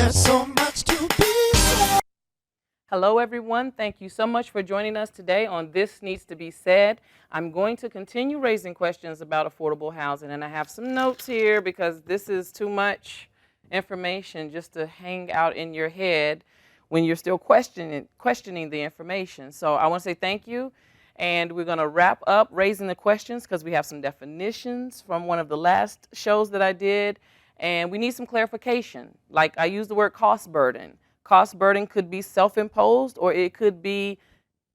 There's so much to be said. Hello, everyone. Thank you so much for joining us today on This Needs to Be Said. I'm going to continue raising questions about affordable housing, and I have some notes here because this is too much information just to hang out in your head when you're still questioning the information. So I want to say thank you, and we're going to wrap up raising the questions because we have some definitions from one of the last shows that I did, and we need some clarification. Like I used the word cost burden. Cost burden could be self-imposed or it could be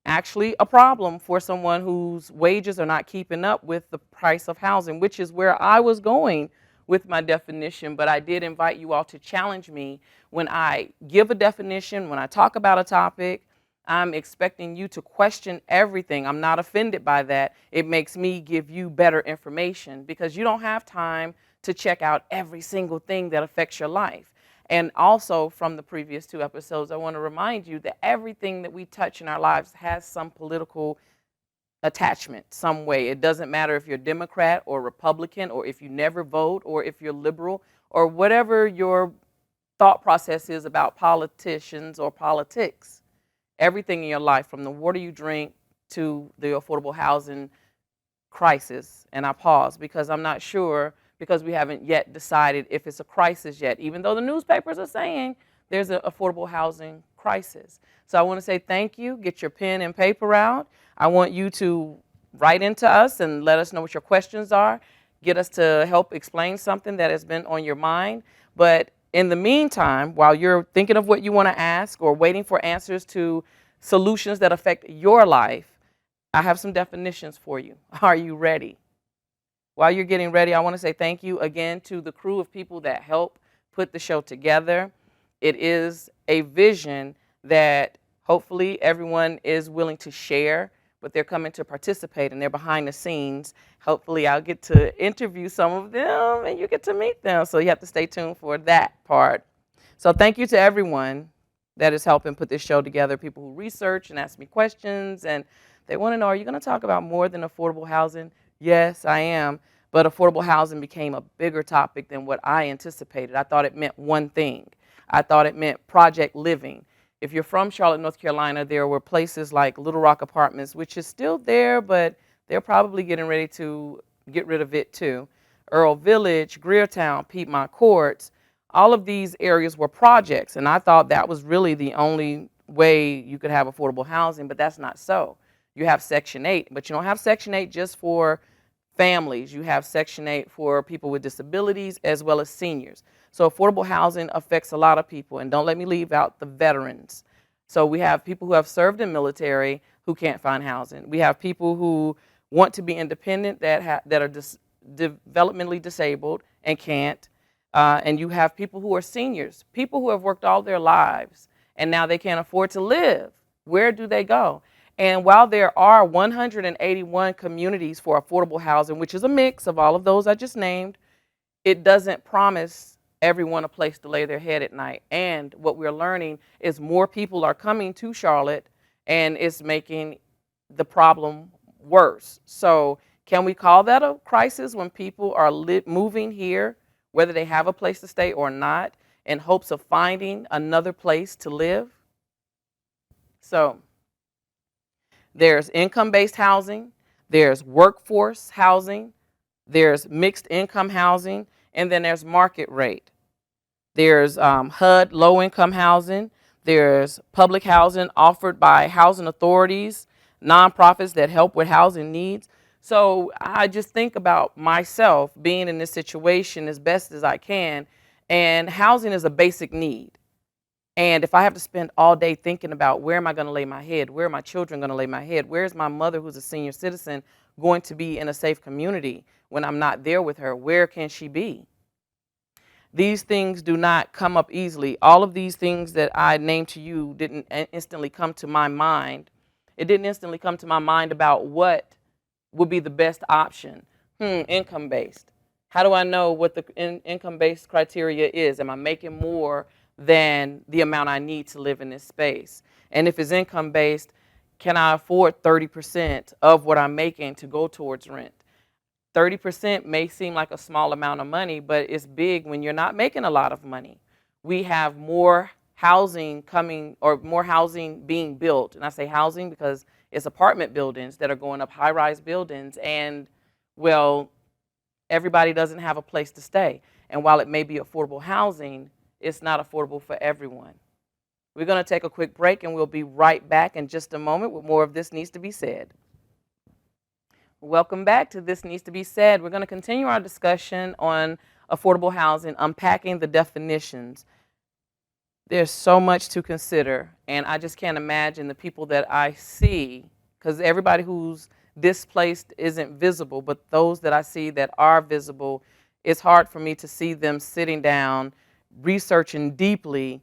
actually a problem for someone whose wages are not keeping up with the price of housing, which is where I was going with my definition. But I did invite you all to challenge me when I give a definition, when I talk about a topic. I'm expecting you to question everything. I'm not offended by that. It makes me give you better information because you don't have time to check out every single thing that affects your life. And also from the previous two episodes, I want to remind you that everything that we touch in our lives has some political attachment, some way. It doesn't matter if you're Democrat or Republican or if you never vote or if you're liberal or whatever your thought process is about politicians or politics. Everything in your life, from the water you drink to the affordable housing crisis. And I pause because I'm not sure, because we haven't yet decided if it's a crisis yet, even though the newspapers are saying there's an affordable housing crisis. So I want to say thank you. Get your pen and paper out. I want you to write into us and let us know what your questions are. Get us to help explain something that has been on your mind. But in the meantime, while you're thinking of what you want to ask or waiting for answers to solutions that affect your life, I have some definitions for you. Are you ready? While you're getting ready, I want to say thank you again to the crew of people that help put the show together. It is a vision that hopefully everyone is willing to share, but they're coming to participate and they're behind the scenes. Hopefully I'll get to interview some of them and you get to meet them. So you have to stay tuned for that part. So thank you to everyone that is helping put this show together, people who research and ask me questions, and they want to know, are you going to talk about more than affordable housing? Yes, I am. But affordable housing became a bigger topic than what I anticipated. I thought it meant one thing. I thought it meant project living. If you're from Charlotte, North Carolina, there were places like Little Rock Apartments, which is still there, but they're probably getting ready to get rid of it too. Earl Village, Greertown, Piedmont Courts, all of these areas were projects, and I thought that was really the only way you could have affordable housing, but that's not so. You have Section 8, but you don't have Section 8 just for families. You have Section 8 for people with disabilities as well as seniors. So affordable housing affects a lot of people, and don't let me leave out the veterans. So we have people who have served in military who can't find housing. We have people who want to be independent that are developmentally disabled and can't. And you have people who are seniors, people who have worked all their lives, and now they can't afford to live. Where do they go? And while there are 181 communities for affordable housing, which is a mix of all of those I just named, it doesn't promise everyone a place to lay their head at night. And what we're learning is more people are coming to Charlotte, and it's making the problem worse. So can we call that a crisis when people are moving here, whether they have a place to stay or not, in hopes of finding another place to live? So there's income-based housing, there's workforce housing, there's mixed income housing, and then there's market rate. There's HUD, low-income housing. There's public housing offered by housing authorities, nonprofits that help with housing needs. So I just think about myself being in this situation as best as I can, and housing is a basic need. And if I have to spend all day thinking about where am I going to lay my head, where are my children going to lay my head, where's my mother who's a senior citizen going to be in a safe community when I'm not there with her, where can she be? These things do not come up easily. All of these things that I named to you didn't instantly come to my mind. It didn't instantly come to my mind about what would be the best option. Income-based. How do I know what the income-based criteria is? Am I making more than the amount I need to live in this space? And if it's income-based, can I afford 30% of what I'm making to go towards rent? 30% may seem like a small amount of money, but it's big when you're not making a lot of money. we have more housing coming or more housing being built. And I say housing because it's apartment buildings that are going up, high-rise buildings. And, well, everybody doesn't have a place to stay. And while it may be affordable housing, it's not affordable for everyone. We're going to take a quick break, and we'll be right back in just a moment with more of This Needs to Be Said. Welcome back to This Needs to Be Said. We're going to continue our discussion on affordable housing, unpacking the definitions. There's so much to consider, and I just can't imagine the people that I see, because everybody who's displaced isn't visible, but those that I see that are visible, it's hard for me to see them sitting down, researching deeply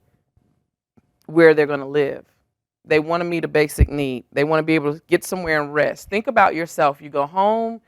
where they're going to live. They want to meet a basic need. They want to be able to get somewhere and rest. Think about yourself. You go home,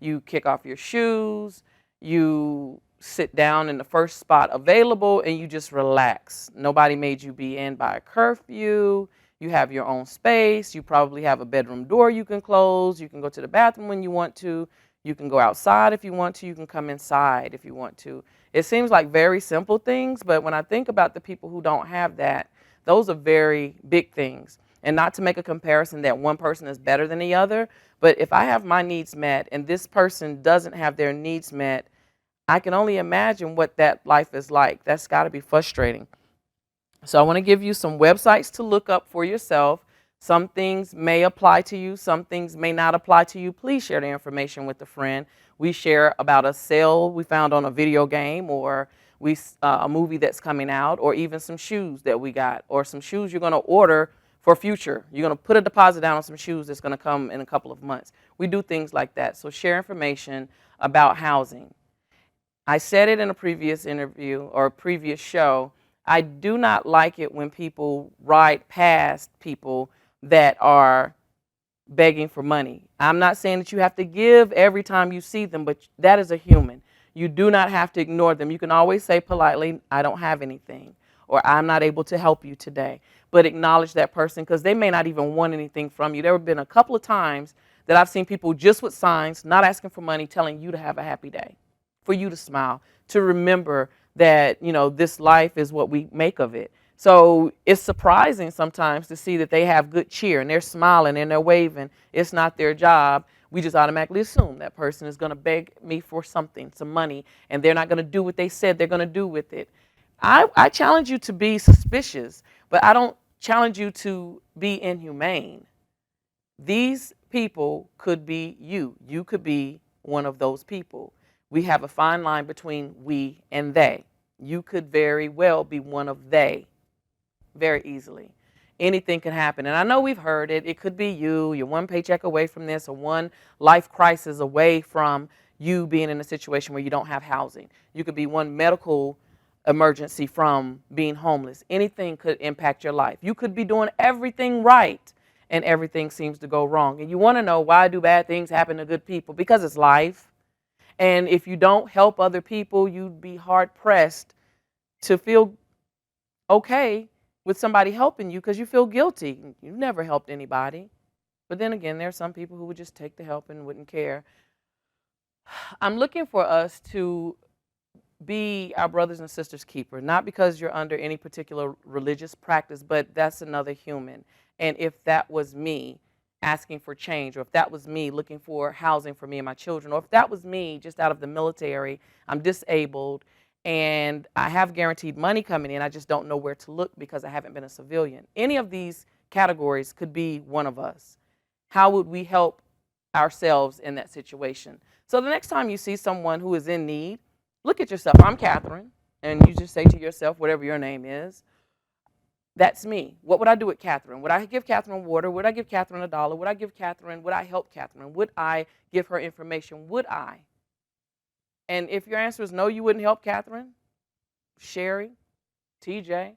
you kick off your shoes, you sit down in the first spot available, and you just relax. Nobody made you be in by a curfew. You have your own space. You probably have a bedroom door you can close. You can go to the bathroom when you want to. You can go outside if you want to. You can come inside if you want to. It seems like very simple things, but when I think about the people who don't have that, those are very big things. And not to make a comparison that one person is better than the other, but if I have my needs met and this person doesn't have their needs met, I can only imagine what that life is like. That's got to be frustrating. So I want to give you some websites to look up for yourself. Some things may apply to you. Some things may not apply to you. Please share the information with a friend. We share about a sale we found on a video game, or a movie that's coming out, or even some shoes that we got, or some shoes you're going to order for future. You're going to put a deposit down on some shoes that's going to come in a couple of months. We do things like that. So share information about housing. I said it in a previous interview or a previous show. I do not like it when people ride past people that are begging for money. I'm not saying that you have to give every time you see them, but that is a human. You do not have to ignore them. You can always say politely, I don't have anything, or I'm not able to help you today. But acknowledge that person, because they may not even want anything from you. There have been a couple of times that I've seen people just with signs, not asking for money, telling you to have a happy day, for you to smile, to remember that, this life is what we make of it. So it's surprising sometimes to see that they have good cheer and they're smiling and they're waving. It's not their job. We just automatically assume that person is going to beg me for something, some money, and they're not going to do what they said they're going to do with it. I challenge you to be suspicious, but I don't challenge you to be inhumane. These people could be you. You could be one of those people. We have a fine line between we and they. You could very well be one of they, very easily. Anything can happen. And I know we've heard it. It could be you. You're one paycheck away from this, or one life crisis away from you being in a situation where you don't have housing. You could be one medical emergency from being homeless. Anything could impact your life. You could be doing everything right and everything seems to go wrong. And you want to know, why do bad things happen to good people? Because it's life. And if you don't help other people, you'd be hard pressed to feel okay with somebody helping you, because you feel guilty. You've never helped anybody. But then again, there are some people who would just take the help and wouldn't care. I'm looking for us to be our brothers and sisters' keeper, not because you're under any particular religious practice, but that's another human. And if that was me asking for change, or if that was me looking for housing for me and my children, or if that was me just out of the military, I'm disabled, and I have guaranteed money coming in, I just don't know where to look because I haven't been a civilian. Any of these categories could be one of us. How would we help ourselves in that situation? So the next time you see someone who is in need, look at yourself. I'm Katherine, and you just say to yourself, whatever your name is, that's me. What would I do with Katherine? Would I give Katherine water? Would I give Katherine $1? Would I help Katherine? Would I give her information? Would I? And if your answer is no, you wouldn't help Katherine, Sherry, TJ,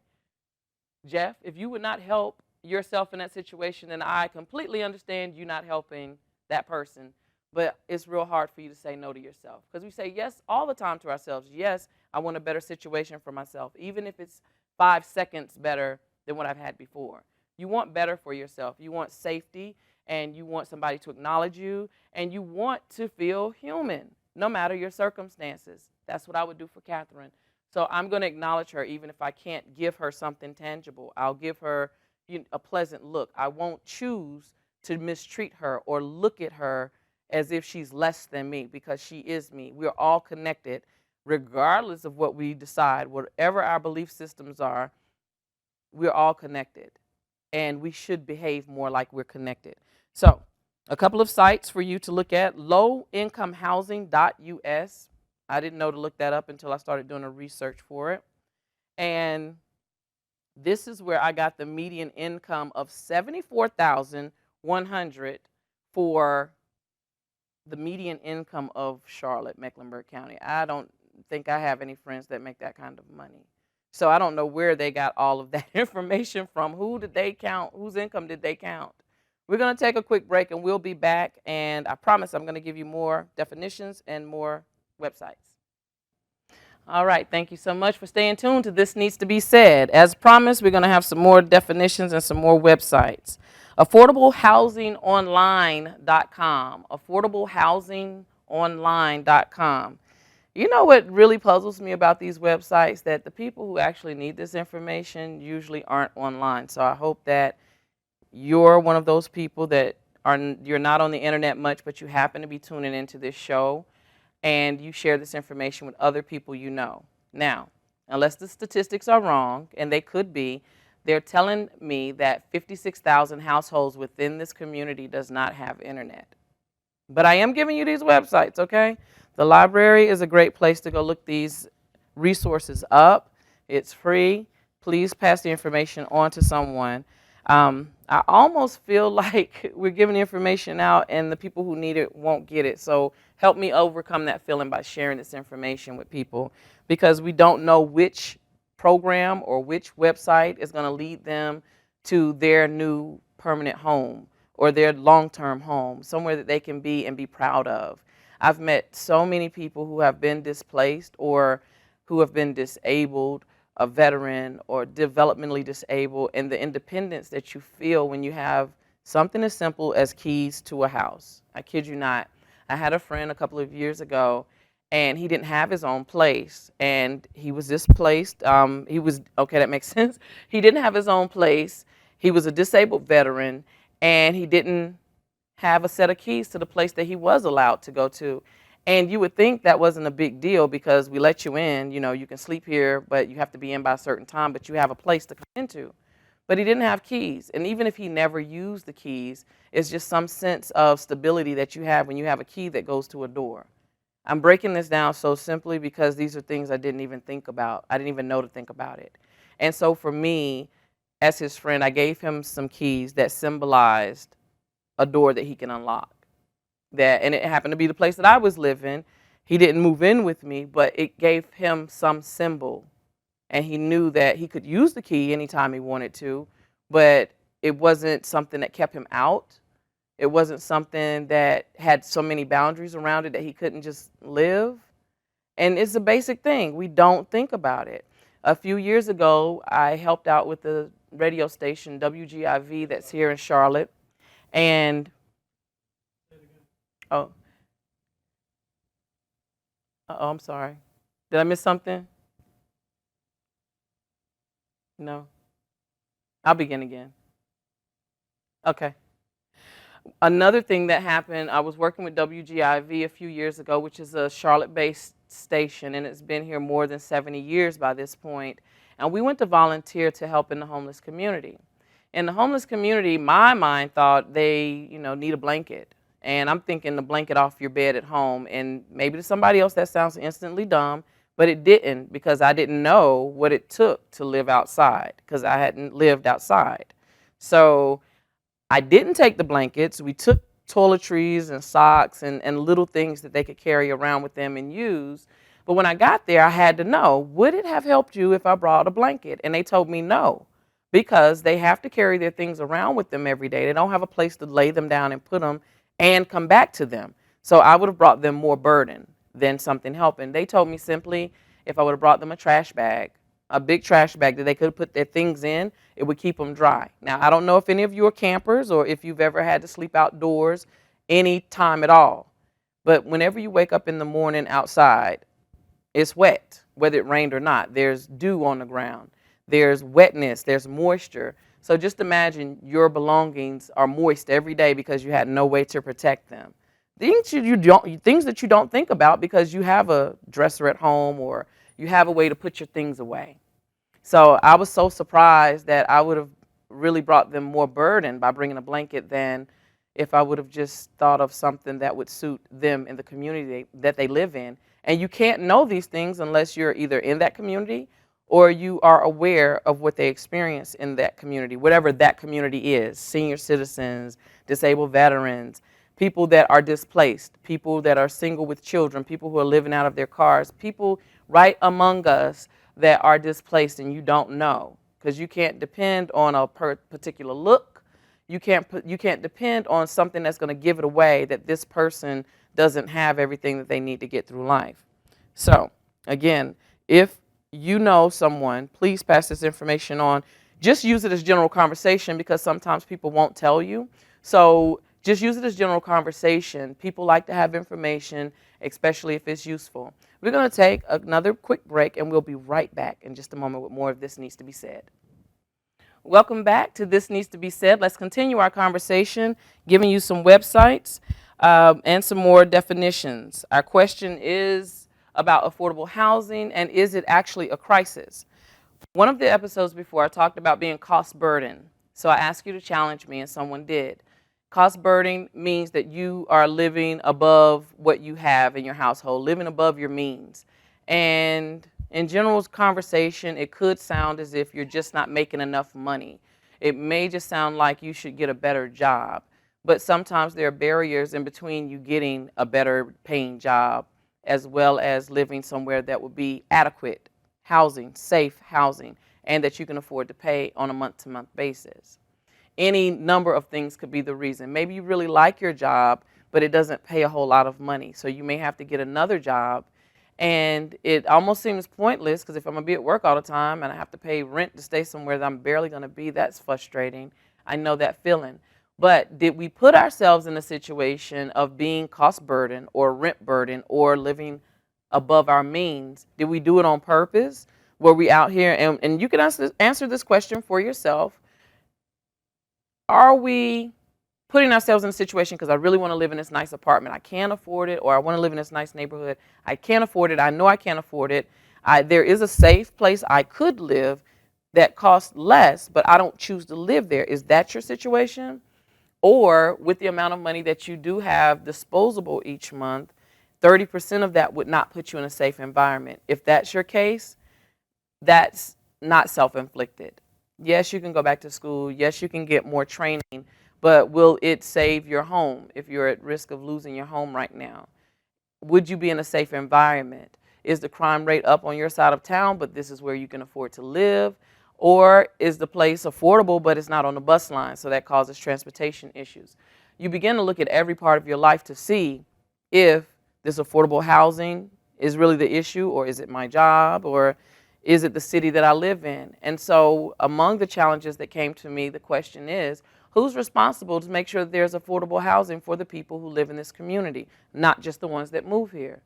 Jeff, if you would not help yourself in that situation, then I completely understand you not helping that person. But it's real hard for you to say no to yourself, because we say yes all the time to ourselves. Yes, I want a better situation for myself, even if it's 5 seconds better than what I've had before. You want better for yourself. You want safety, and you want somebody to acknowledge you, and you want to feel human, no matter your circumstances. That's what I would do for Katherine. So I'm going to acknowledge her even if I can't give her something tangible. I'll give her a pleasant look. I won't choose to mistreat her or look at her as if she's less than me, because she is me. We're all connected regardless of what we decide, whatever our belief systems are. We're all connected, and we should behave more like we're connected. So a couple of sites for you to look at: lowincomehousing.us. I didn't know to look that up until I started doing a research for it. And this is where I got the median income of $74,100 for the median income of Charlotte, Mecklenburg County. I don't think I have any friends that make that kind of money. So I don't know where they got all of that information from. Who did they count? Whose income did they count? We're going to take a quick break and we'll be back. And I promise I'm going to give you more definitions and more websites. All right, thank you so much for staying tuned to This Needs to Be Said. As promised, we're going to have some more definitions and some more websites. AffordableHousingOnline.com. AffordableHousingOnline.com. You know what really puzzles me about these websites? That the people who actually need this information usually aren't online. So I hope that you're one of those people that you're not on the internet much, but you happen to be tuning into this show, and you share this information with other people you know. Now, unless the statistics are wrong, and they could be, they're telling me that 56,000 households within this community does not have internet. But I am giving you these websites, okay? The library is a great place to go look these resources up. It's free. Please pass the information on to someone. I almost feel like we're giving the information out and the people who need it won't get it. So help me overcome that feeling by sharing this information with people, because we don't know which program or which website is going to lead them to their new permanent home or their long-term home, somewhere that they can be and be proud of. I've met so many people who have been displaced or who have been disabled, a veteran or developmentally disabled, and the independence that you feel when you have something as simple as keys to a house. I kid you not. I had a friend a couple of years ago, and he didn't have his own place, and he was displaced. Okay, that makes sense. He didn't have his own place. He was a disabled veteran, and he didn't have a set of keys to the place that he was allowed to go to. And you would think that wasn't a big deal because we let you in, you can sleep here, but you have to be in by a certain time, but you have a place to come into. But he didn't have keys. And even if he never used the keys, it's just some sense of stability that you have when you have a key that goes to a door. I'm breaking this down so simply because these are things I didn't even think about. I didn't even know to think about it. And so for me, as his friend, I gave him some keys that symbolized a door that he can unlock. And it happened to be the place that I was living. He didn't move in with me, but it gave him some symbol. And he knew that he could use the key anytime he wanted to, but it wasn't something that kept him out. It wasn't something that had so many boundaries around it that he couldn't just live. And it's a basic thing. We don't think about it. A few years ago, I helped out with the radio station WGIV that's here in Charlotte. And oh, I'm sorry. Did I miss something? No. I'll begin again. Okay. Another thing that happened, I was working with WGIV a few years ago, which is a Charlotte-based station, and it's been here more than 70 years by this point. And we went to volunteer to help in the homeless community. In the homeless community, my mind thought they, need a blanket. And I'm thinking the blanket off your bed at home. And maybe to somebody else that sounds instantly dumb, but it didn't, because I didn't know what it took to live outside, because I hadn't lived outside. So I didn't take the blankets. We took toiletries and socks and little things that they could carry around with them and use. But when I got there, I had to know, would it have helped you if I brought a blanket? And they told me no, because they have to carry their things around with them every day. They don't have a place to lay them down and put them and come back to them. So I would have brought them more burden than something helping. They told me simply, if I would have brought them a trash bag, a big trash bag that they could put their things in, it would keep them dry. Now, I don't know if any of you are campers or if you've ever had to sleep outdoors any time at all. But whenever you wake up in the morning outside, it's wet. whether it rained or not. There's dew on the ground. There's wetness. There's moisture. So just imagine your belongings are moist every day because you had no way to protect them. Things that you don't think about because you have a dresser at home or you have a way to put your things away. So I was so surprised that I would have really brought them more burden by bringing a blanket than if I would have just thought of something that would suit them in the community that they live in. And you can't know these things unless you're either in that community or you are aware of what they experience in that community, whatever that community is: senior citizens, disabled veterans, people that are displaced, people that are single with children, people who are living out of their cars, people right among us that are displaced and you don't know, because you can't depend on a particular look. You can't depend on something that's going to give it away that this person doesn't have everything that they need to get through life. So again, if you know someone, please pass this information on. Just use it as general conversation because sometimes people won't tell you. So just use it as general conversation. People like to have information, especially if it's useful. We're going to take another quick break, and we'll be right back in just a moment with more of This Needs to Be Said. Welcome back to This Needs to Be Said. Let's continue our conversation, giving you some websites and some more definitions. Our question is about affordable housing, and is it actually a crisis? One of the episodes before, I talked about being cost burden. So I asked you to challenge me, and someone did. Cost burden means that you are living above what you have in your household, living above your means. And in general conversation, it could sound as if you're just not making enough money. It may just sound like you should get a better job. But sometimes there are barriers in between you getting a better paying job as well as living somewhere that would be adequate housing, safe housing, and that you can afford to pay on a month-to-month basis. Any number of things could be the reason. Maybe you really like your job, but it doesn't pay a whole lot of money. So you may have to get another job. And it almost seems pointless because if I'm going to be at work all the time and I have to pay rent to stay somewhere that I'm barely going to be, that's frustrating. I know that feeling. But did we put ourselves in a situation of being cost burden or rent burden or living above our means? Did we do it on purpose? Were we out here? And you can answer this question for yourself. Are we putting ourselves in a situation because I really want to live in this nice apartment, I can't afford it, or I want to live in this nice neighborhood, I can't afford it, I know I can't afford it, there is a safe place I could live that costs less, but I don't choose to live there. Is that your situation? Or with the amount of money that you do have disposable each month, 30% of that would not put you in a safe environment. If that's your case, that's not self-inflicted. Yes, you can go back to school. Yes, you can get more training, but will it save your home if you're at risk of losing your home right now? Would you be in a safe environment? Is the crime rate up on your side of town, but this is where you can afford to live? Or is the place affordable, but it's not on the bus line, so that causes transportation issues? You begin to look at every part of your life to see if this affordable housing is really the issue, or is it my job, or is it the city that I live in? And so among the challenges that came to me, the question is, who's responsible to make sure that there's affordable housing for the people who live in this community, not just the ones that move here?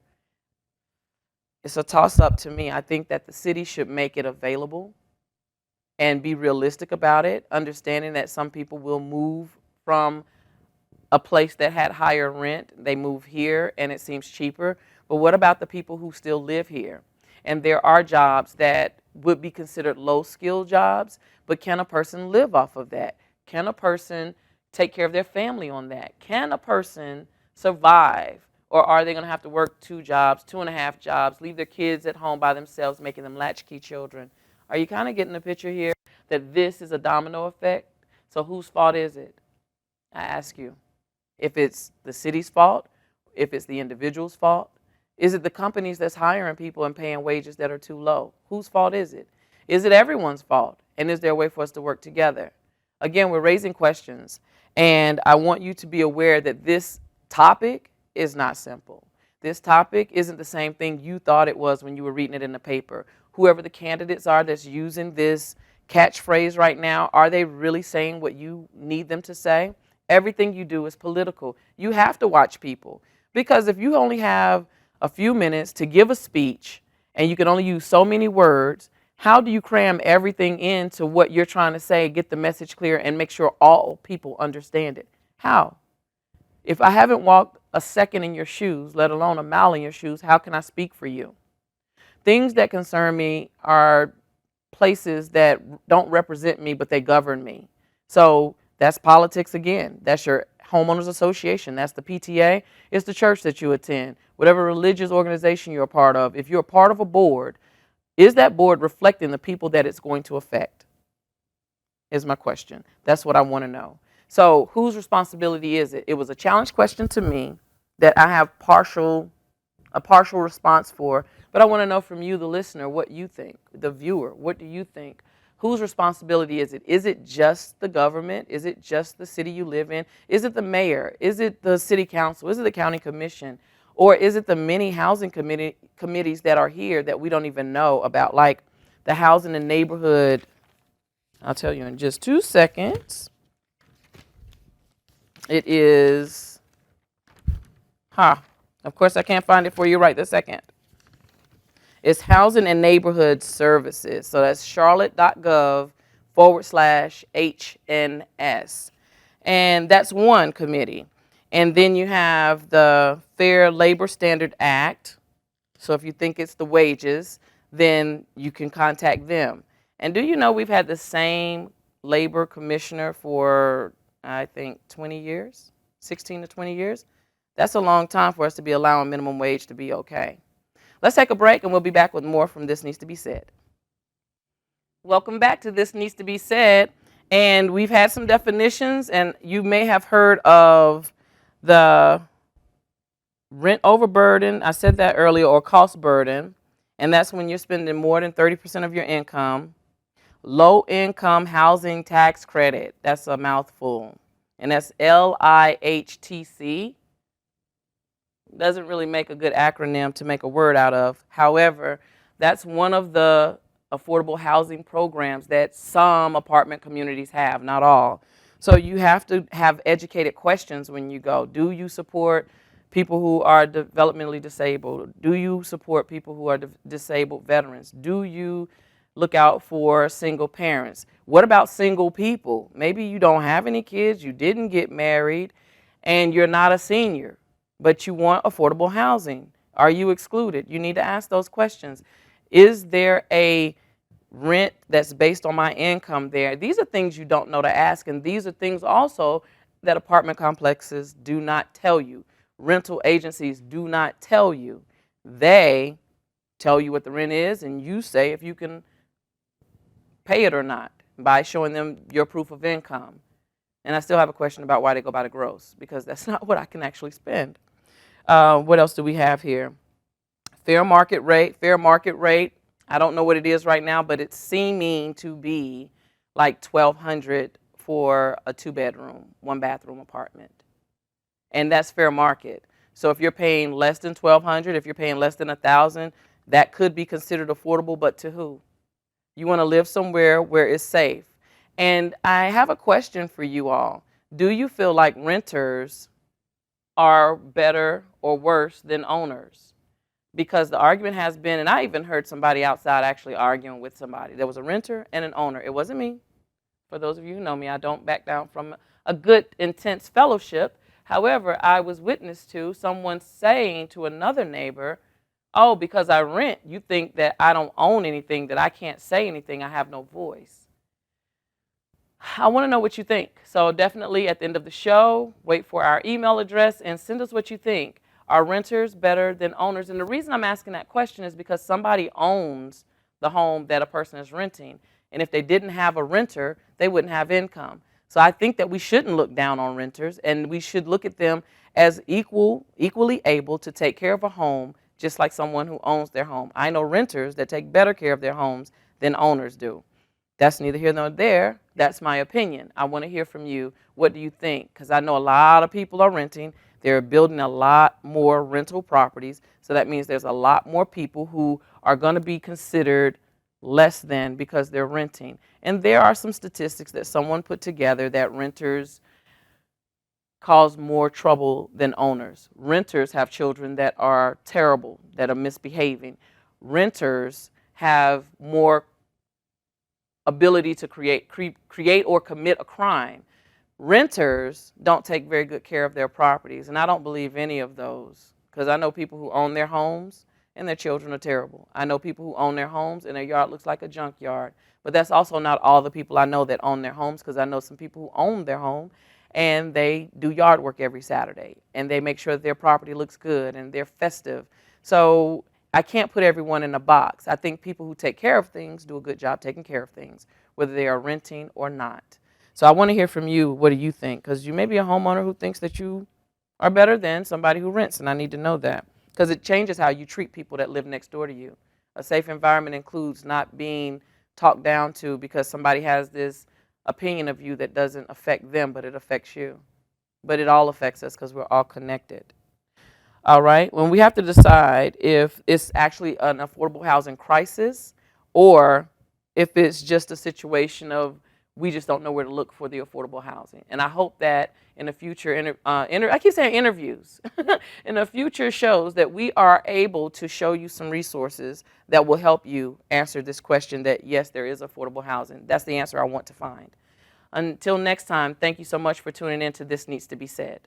It's a toss-up to me. I think that the city should make it available and be realistic about it, understanding that some people will move from a place that had higher rent. They move here and it seems cheaper. But what about the people who still live here? And there are jobs that would be considered low-skill jobs, but can a person live off of that? Can a person take care of their family on that? Can a person survive? Or are they going to have to work 2 jobs, 2.5 jobs, leave their kids at home by themselves, making them latchkey children? Are you kind of getting the picture here that this is a domino effect? So whose fault is it? I ask you. If it's the city's fault, if it's the individual's fault, is it the companies that's hiring people and paying wages that are too low? Whose fault is it? Is it everyone's fault? And is there a way for us to work together? Again, we're raising questions, and I want you to be aware that this topic is not simple. This topic isn't the same thing you thought it was when you were reading it in the paper. Whoever the candidates are that's using this catchphrase right now, are they really saying what you need them to say? Everything you do is political. You have to watch people, because if you only have a few minutes to give a speech and you can only use so many words. How do you cram everything into what you're trying to say, get the message clear, and make sure all people understand it? How? If I haven't walked a second in your shoes, let alone a mile in your shoes, how can I speak for you? Things that concern me are places that don't represent me, but they govern me. So that's politics again. That's your homeowners association. That's the PTA. It's the church that you attend, whatever religious organization you're a part of. If you're a part of a board, is that board reflecting the people that it's going to affect? Is my question. That's what I want to know. So whose responsibility is it? It was a challenge question to me that I have a partial response for, but I want to know from you, the listener, what you think, the viewer, what do you think? Whose responsibility is it? Is it just the government? Is it just the city you live in? Is it the mayor? Is it the city council? Is it the county commission? Or is it the many housing committees that are here that we don't even know about, like the housing and neighborhood? I'll tell you in just 2 seconds. It is, of course I can't find it for you right this second. It's Housing and Neighborhood Services. So that's charlotte.gov/HNS. And that's one committee. And then you have the Fair Labor Standard Act. So if you think it's the wages, then you can contact them. And do you know we've had the same labor commissioner for, I think, 20 years, 16 to 20 years? That's a long time for us to be allowing minimum wage to be okay. Let's take a break and we'll be back with more from This Needs to Be Said. Welcome back to This Needs to Be Said. And we've had some definitions, and you may have heard of the rent overburden. I said that earlier, or cost burden. And that's when you're spending more than 30% of your income. Low income housing tax credit. That's a mouthful. And that's LIHTC. Doesn't really make a good acronym to make a word out of. However, that's one of the affordable housing programs that some apartment communities have, not all. So you have to have educated questions when you go. Do you support people who are developmentally disabled? Do you support people who are disabled veterans? Do you look out for single parents? What about single people? Maybe you don't have any kids, you didn't get married, and you're not a senior, but you want affordable housing. Are you excluded? You need to ask those questions. Is there a rent that's based on my income there? These are things you don't know to ask, and these are things also that apartment complexes do not tell you. Rental agencies do not tell you. They tell you what the rent is, and you say if you can pay it or not by showing them your proof of income. And I still have a question about why they go by the gross, because that's not what I can actually spend. What else do we have here? Fair market rate. Fair market rate. I don't know what it is right now, but it's seeming to be like $1,200 for a 2-bedroom, 1-bathroom apartment. And that's fair market. So if you're paying less than $1,200, if you're paying less than $1,000, that could be considered affordable, but to who? You want to live somewhere where it's safe. And I have a question for you all. Do you feel like renters are better or worse than owners? Because the argument has been, and I even heard somebody outside actually arguing with somebody. There was a renter and an owner. It wasn't me. For those of you who know me, I don't back down from a good, intense fellowship. However, I was witness to someone saying to another neighbor, oh, because I rent, you think that I don't own anything, that I can't say anything, I have no voice. I want to know what you think. So definitely at the end of the show, wait for our email address and send us what you think. Are renters better than owners? And the reason I'm asking that question is because somebody owns the home that a person is renting. And if they didn't have a renter, they wouldn't have income. So I think that we shouldn't look down on renters, and we should look at them as equally able to take care of a home, just like someone who owns their home. I know renters that take better care of their homes than owners do. That's neither here nor there. That's my opinion. I want to hear from you. What do you think? Because I know a lot of people are renting. They're building a lot more rental properties. So that means there's a lot more people who are going to be considered less than because they're renting. And there are some statistics that someone put together that renters cause more trouble than owners. Renters have children that are terrible, that are misbehaving. renters have more ability to create or commit a crime. Renters don't take very good care of their properties, and I don't believe any of those, because I know people who own their homes and their children are terrible. I know people who own their homes and their yard looks like a junkyard, but that's also not all the people I know that own their homes, because I know some people who own their home and they do yard work every Saturday and they make sure that their property looks good and they're festive. So I can't put everyone in a box. I think people who take care of things do a good job taking care of things, whether they are renting or not. So I want to hear from you. What do you think? Because you may be a homeowner who thinks that you are better than somebody who rents, and I need to know that, because it changes how you treat people that live next door to you. A safe environment includes not being talked down to because somebody has this opinion of you that doesn't affect them, but it affects you. But it all affects us because we're all connected. All right, when we have to decide if it's actually an affordable housing crisis or if it's just a situation of we just don't know where to look for the affordable housing. And I hope that in the future, I keep saying interviews, in the future shows that we are able to show you some resources that will help you answer this question that yes, there is affordable housing. That's the answer I want to find. Until next time, thank you so much for tuning in to This Needs to Be Said.